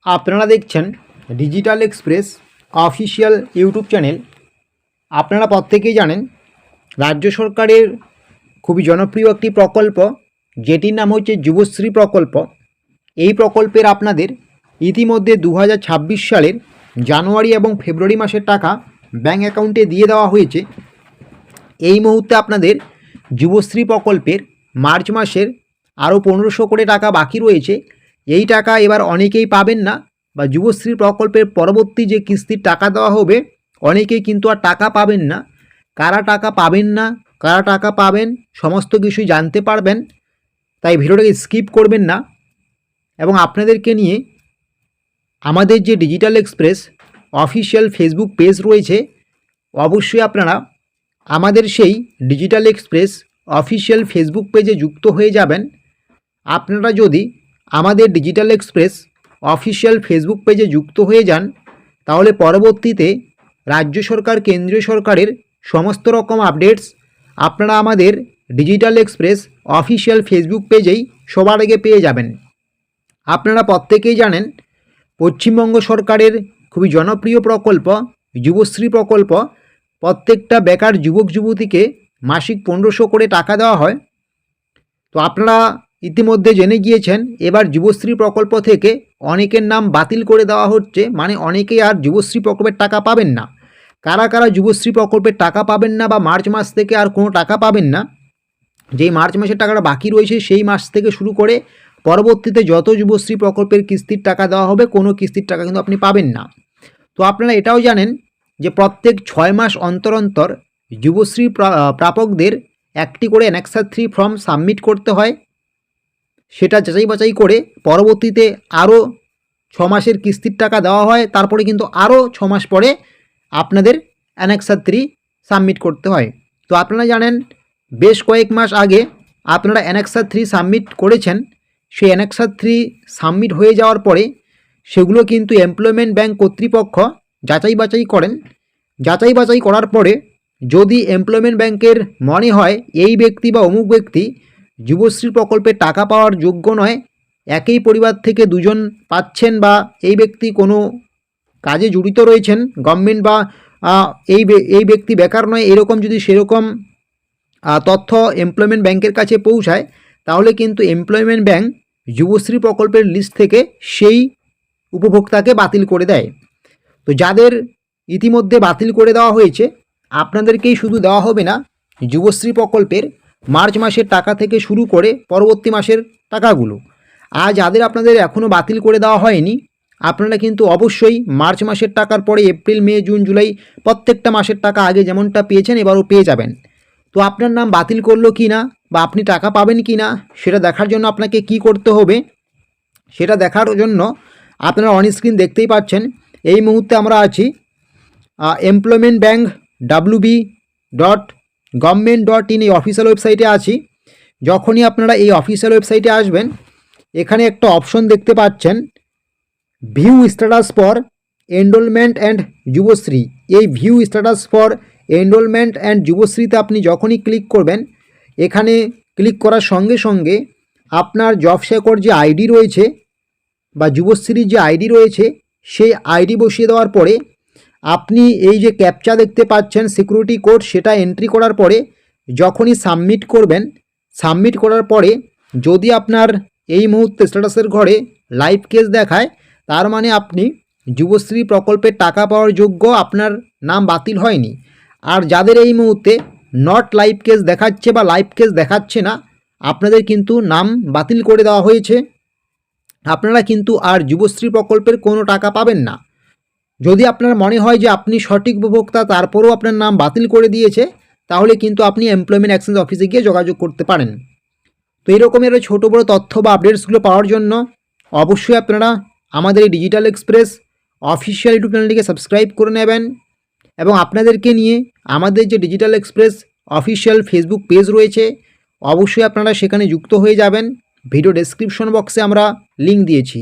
আপনারা দেখছেন digital express official YouTube channel. আপনারা প্রত্যেকেই জানেন রাজ্য সরকারের খুবই জনপ্রিয় একটি প্রকল্প, যেটির নাম হচ্ছে যুবশ্রী প্রকল্প। এই প্রকল্পের আপনাদের ইতিমধ্যে 2026 সালের জানুয়ারি এবং ফেব্রুয়ারি মাসের টাকা ব্যাঙ্ক অ্যাকাউন্টে দিয়ে দেওয়া হয়েছে। এই মুহূর্তে আপনাদের যুবশ্রী প্রকল্পের মার্চ মাসের আরও 1500 কোটি টাকা বাকি রয়েছে। এই টাকা এবার অনেকেই পাবেন না, বা যুবশ্রী প্রকল্পের পরবর্তী যে কিস্তির টাকা দেওয়া হবে অনেকেই কিন্তু আর টাকা পাবেন না। কারা টাকা পাবেন না, কারা টাকা পাবেন, সমস্ত কিছুই জানতে পারবেন। তাই ভিডিওটাকে স্কিপ করবেন না। এবং আপনাদেরকে নিয়ে আমাদের যে digital express official Facebook page রয়েছে, অবশ্যই আপনারা আমাদের সেই ডিজিটাল এক্সপ্রেস অফিসিয়াল ফেসবুক পেজে যুক্ত হয়ে যাবেন। আপনারা যদি আমাদের ডিজিটাল এক্সপ্রেস অফিসিয়াল ফেসবুক পেজে যুক্ত হয়ে যান, তাহলে পরবর্তীতে রাজ্য সরকার, কেন্দ্রীয় সরকারের সমস্ত রকম আপডেটস আপনারা আমাদের ডিজিটাল এক্সপ্রেস অফিসিয়াল ফেসবুক পেজেই সবার আগে পেয়ে যাবেন। আপনারা প্রত্যেকেই জানেন পশ্চিমবঙ্গ সরকারের খুবই জনপ্রিয় প্রকল্প যুবশ্রী প্রকল্প। প্রত্যেকটা বেকার যুবক যুবতীকে মাসিক 1500 করে টাকা দেওয়া হয়। তো আপনারা ইতিমধ্যে জেনে গিয়েছেন এবার যুবশ্রী প্রকল্প থেকে অনেকের নাম বাতিল করে দেওয়া হচ্ছে, মানে অনেকেই আর যুবশ্রী প্রকল্পের টাকা পাবেন না। কারা কারা যুবশ্রী প্রকল্পের টাকা পাবেন না বা মার্চ মাস থেকে আর কোনো টাকা পাবেন না, যেই মার্চ মাসের টাকাটা বাকি রয়েছে সেই মাস থেকে শুরু করে পরবর্তীতে যত যুবশ্রী প্রকল্পের কিস্তির টাকা দেওয়া হবে, কোনো কিস্তির টাকা কিন্তু আপনি পাবেন না। তো আপনারা এটাও জানেন যে প্রত্যেক 6 মাস অন্তর অন্তর যুবশ্রী প্রাপকদের একটি করে অ্যানেক্সার 3 ফর্ম সাবমিট করতে হয়। সেটা যাচাই বাছাই করে পরবর্তীতে আরও 6 মাসের কিস্তির টাকা দেওয়া হয়। তারপরে কিন্তু আরও 6 মাস পরে আপনাদের অ্যানেক্সার 3 সাবমিট করতে হয়। তো আপনারা জানেন বেশ কয়েক মাস আগে আপনারা অ্যানেক্সার 3 সাবমিট করেছেন। সেই অ্যানেক্সার 3 সাবমিট হয়ে যাওয়ার পরে সেগুলো কিন্তু এমপ্লয়মেন্ট ব্যাংক কর্তৃপক্ষ যাচাই বাছাই করেন। যাচাই বাছাই করার পরে যদি এমপ্লয়মেন্ট ব্যাংকের মনে হয় এই ব্যক্তি বা অমুক ব্যক্তি যুবশ্রী প্রকল্পে টাকা পাওয়ার যোগ্য নয়, একই পরিবার থেকে দুজন পাচ্ছেন, বা এই ব্যক্তি কোনো কাজে জড়িত রয়েছেন গভর্নমেন্ট, বা এই ব্যক্তি বেকার নয়, এরকম যদি সেরকম তথ্য এমপ্লয়মেন্ট ব্যাংকের কাছে পৌঁছায়, তাহলে কিন্তু এমপ্লয়মেন্ট ব্যাংক যুবশ্রী প্রকল্পের লিস্ট থেকে সেই উপভোক্তাকে বাতিল করে দেয়। তো যাদের ইতিমধ্যে বাতিল করে দেওয়া হয়েছে, আপনাদেরকেই শুধু দেওয়া হবে না যুবশ্রী প্রকল্পের মার্চ মাসের টাকা থেকে শুরু করে পরবর্তী মাসের টাকাগুলো। আর যাদের আপনাদের এখনও বাতিল করে দেওয়া হয়নি, আপনারা কিন্তু অবশ্যই মার্চ মাসের টাকার পরে এপ্রিল, মে, জুন, জুলাই প্রত্যেকটা মাসের টাকা আগে যেমনটা পেয়েছেন এবারও পেয়ে যাবেন। তো আপনার নাম বাতিল করলো কি না, বা আপনি টাকা পাবেন কি না, সেটা দেখার জন্য আপনাকে কি করতে হবে, সেটা দেখার জন্য আপনারা অন স্ক্রিন দেখতেই পাচ্ছেন এই মুহূর্তে আমরা আছি এমপ্লয়মেন্ট ব্যাংক wb.government.in এই অফিসিয়াল ওয়েবসাইটে আছি। যখনই আপনারা এই অফিসিয়াল ওয়েবসাইটে আসবেন, এখানে একটা অপশন দেখতে পাচ্ছেন view status for enrolment and Yuvashree. এই view status for enrolment and যুবশ্রীতে আপনি যখনই ক্লিক করবেন, এখানে ক্লিক করার সঙ্গে সঙ্গে আপনার জব শেকর যে আইডি রয়েছে বা যুবশ্রীর যে আইডি রয়েছে সেই আইডি বসিয়ে দেওয়ার পরে আপনি এই যে ক্যাপচা দেখতে পাচ্ছেন সিকিউরিটি কোড, সেটা এন্ট্রি করার পরে যখনই সাবমিট করবেন, সাবমিট করার পরে যদি আপনার এই মুহূর্তে স্ট্যাটাসের ঘরে লাইভ কেস দেখায়, তার মানে আপনি যুবশ্রী প্রকল্পের টাকা পাওয়ার যোগ্য, আপনার নাম বাতিল হয়নি। আর যাদের এই মুহূর্তে নট লাইভ কেস দেখাচ্ছে বা লাইভ কেস দেখাচ্ছে না, আপনাদের কিন্তু নাম বাতিল করে দেওয়া হয়েছে। আপনারা কিন্তু আর যুবশ্রী প্রকল্পের কোনো টাকা পাবেন না। যদি আপনার মনে হয় যে আপনি সঠিক উপভোক্তা, তারপরেও আপনার নাম বাতিল করে দিয়েছে, তাহলে কিন্তু আপনি এমপ্লয়মেন্ট এক্সচেঞ্জ অফিসে গিয়ে যোগাযোগ করতে পারেন। তো এই রকমের ছোটো বড়ো তথ্য বা আপডেটসগুলো পাওয়ার জন্য অবশ্যই আপনারা আমাদের এই ডিজিটাল এক্সপ্রেস অফিসিয়াল ইউটিউব চ্যানেলটিকে সাবস্ক্রাইব করে নেবেন। এবং আপনাদেরকে নিয়ে আমাদের যে digital express official Facebook page রয়েছে, অবশ্যই আপনারা সেখানে যুক্ত হয়ে যাবেন। ভিডিও ডেসক্রিপশন বক্সে আমরা লিঙ্ক দিয়েছি।